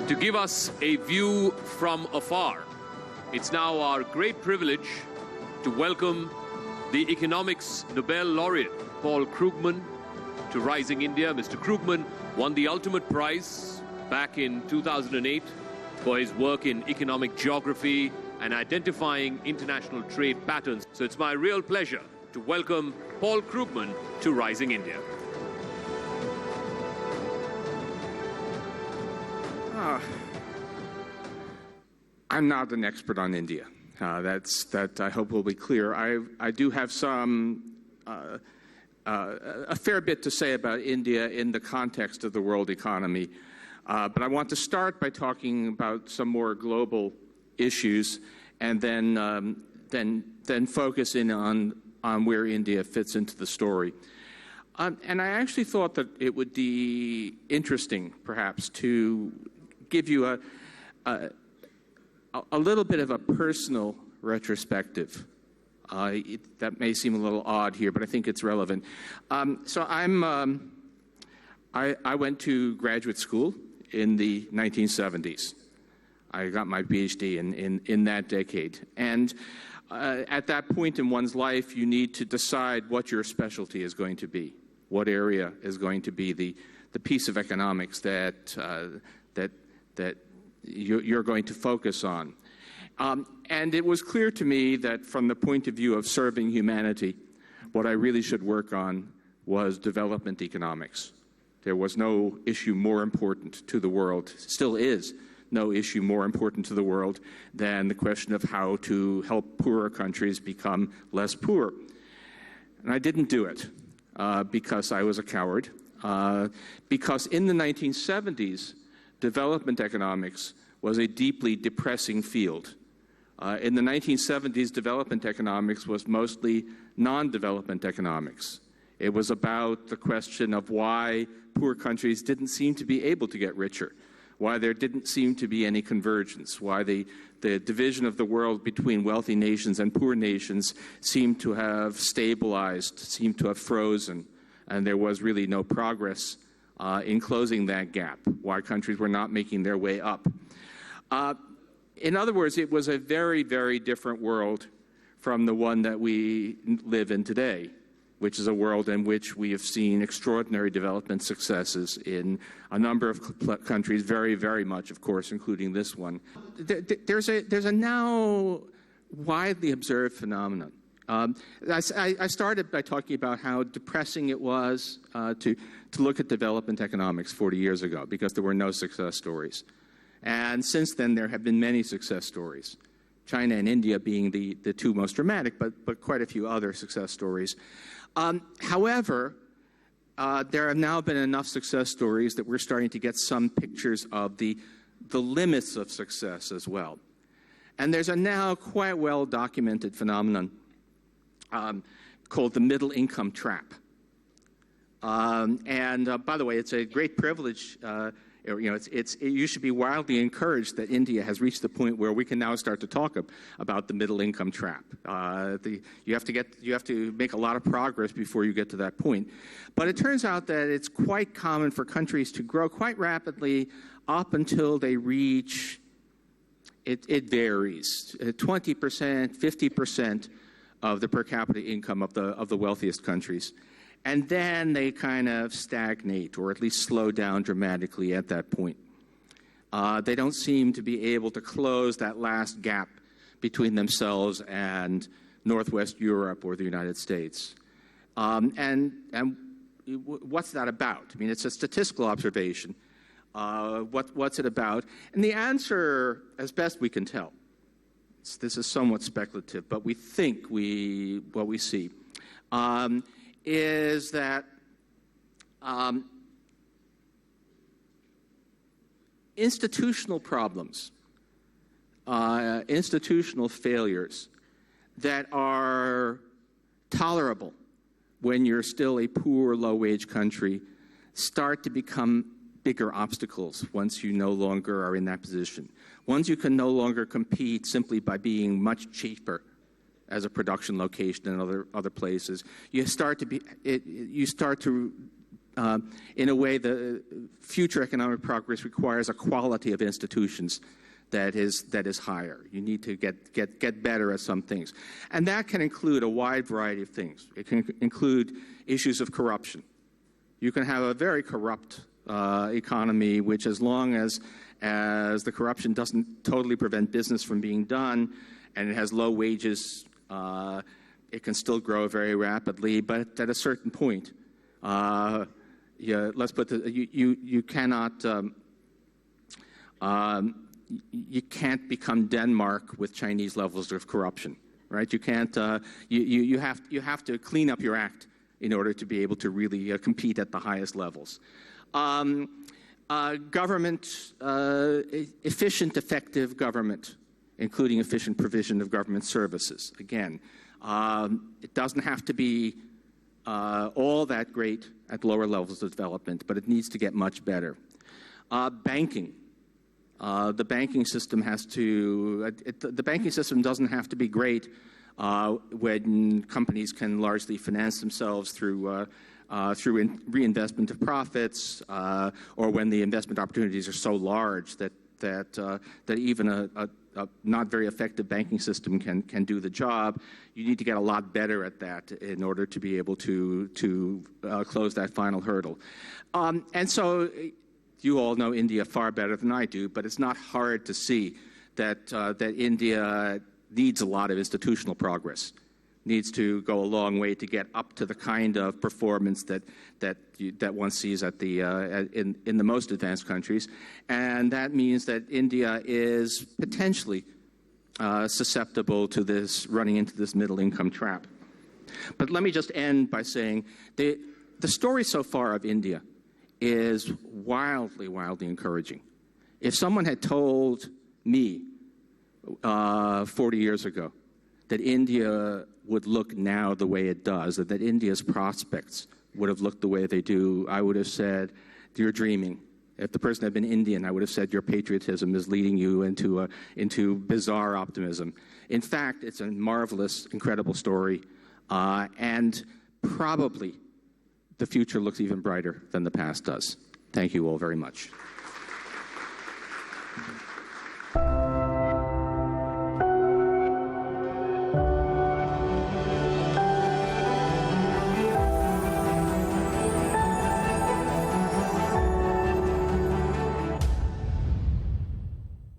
to give us a view from afar. It's now our great privilege to welcome the Economics Nobel Laureate, Paul Krugman, to Rising India. Mr. Krugman won the ultimate prize back in 2008 for his work in economic geography and identifying international trade patterns. So it's my real pleasure to welcome Paul Krugman to Rising India. I'm not an expert on India. That I hope will be clear. I do have a fair bit to say about India in the context of the world economy, but I want to start by talking about some more global issues, and then focus in on where India fits into the story. And I actually thought that it would be interesting, perhaps, to give you a little bit of a personal retrospective. That may seem a little odd here, but I think it's relevant. So I went to graduate school in the 1970s. I got my PhD in that decade. And at that point in one's life, you need to decide what your specialty is going to be, what area is going to be the piece of economics that you're going to focus on. And it was clear to me that from the point of view of serving humanity, what I really should work on was development economics. There was no issue more important to the world, still is no issue more important to the world than the question of how to help poorer countries become less poor. And I didn't do it because I was a coward, because in the 1970s, development economics was a deeply depressing field. In the 1970s, development economics was mostly non-development economics. It was about the question of why poor countries didn't seem to be able to get richer, why there didn't seem to be any convergence, why the division of the world between wealthy nations and poor nations seemed to have stabilized, seemed to have frozen, and there was really no progress in closing that gap, why countries were not making their way up. In other words, it was a very, very different world from the one that we live in today, which is a world in which we have seen extraordinary development successes in a number of countries, very, very much, of course, including this one. There's a now widely observed phenomenon. I started by talking about how depressing it was to look at development economics 40 years ago because there were no success stories. And since then, there have been many success stories, China and India being the two most dramatic, but quite a few other success stories. However, there have now been enough success stories that we're starting to get some pictures of the limits of success as well. And there's a now quite well-documented phenomenon called the middle income trap. And by the way, it's a great privilege. You should be wildly encouraged that India has reached the point where we can now start to talk about the middle income trap. You have to make a lot of progress before you get to that point. But it turns out that it's quite common for countries to grow quite rapidly up until they reach, it varies, 20%, 50% of the per capita income of the wealthiest countries. And then they kind of stagnate, or at least slow down dramatically at that point. They don't seem to be able to close that last gap between themselves and Northwest Europe or the United States. And what's that about? I mean, it's a statistical observation. What's it about? And the answer, as best we can tell, this is somewhat speculative, but we think what we see, is that institutional problems, institutional failures that are tolerable when you're still a poor, low-wage country start to become bigger obstacles once you no longer are in that position. Once you can no longer compete simply by being much cheaper as a production location in other places, you start to in a way, the future economic progress requires a quality of institutions that is higher. You need to get better at some things. And that can include a wide variety of things. It can include issues of corruption. You can have a very corrupt economy, which as long as the corruption doesn't totally prevent business from being done, and it has low wages, it can still grow very rapidly. But at a certain point, let's put you cannot you can't become Denmark with Chinese levels of corruption, right? You can't. You have to clean up your act in order to be able to really compete at the highest levels. Government, efficient, effective government, including efficient provision of government services. Again, it doesn't have to be all that great at lower levels of development, but it needs to get much better. Banking. The banking system has to. The banking system doesn't have to be great when companies can largely finance themselves through reinvestment of profits, or when the investment opportunities are so large that even a not very effective banking system can do the job. You need to get a lot better at that in order to be able to close that final hurdle. And so you all know India far better than I do, but it's not hard to see that India needs a lot of institutional progress, needs to go a long way to get up to the kind of performance that one sees at in the most advanced countries, and that means that India is potentially susceptible to running into this middle income trap. But let me just end by saying the story so far of India is wildly, wildly encouraging. If someone had told me 40 years ago that India would look now the way it does, that India's prospects would have looked the way they do, I would have said, you're dreaming. If the person had been Indian, I would have said your patriotism is leading you into bizarre optimism. In fact, it's a marvelous, incredible story, and probably the future looks even brighter than the past does. Thank you all very much.